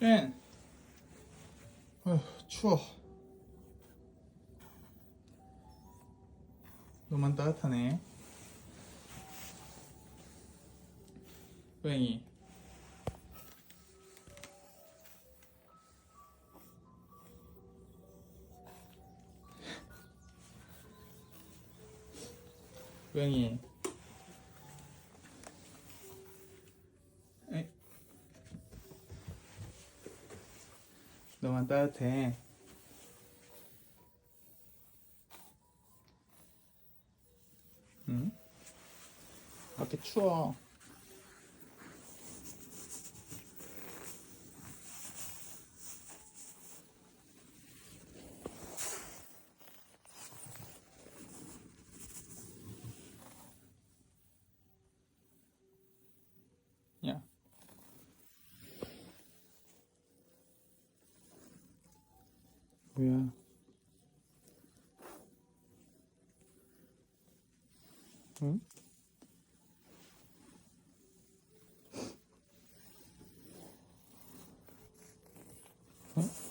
엔. 어휴, 추워. 너만 따뜻하네. 고양이. 고양이. 에이. 너만 따뜻해. 응? 밖에 추워. 야. 뭐야? 응? 응?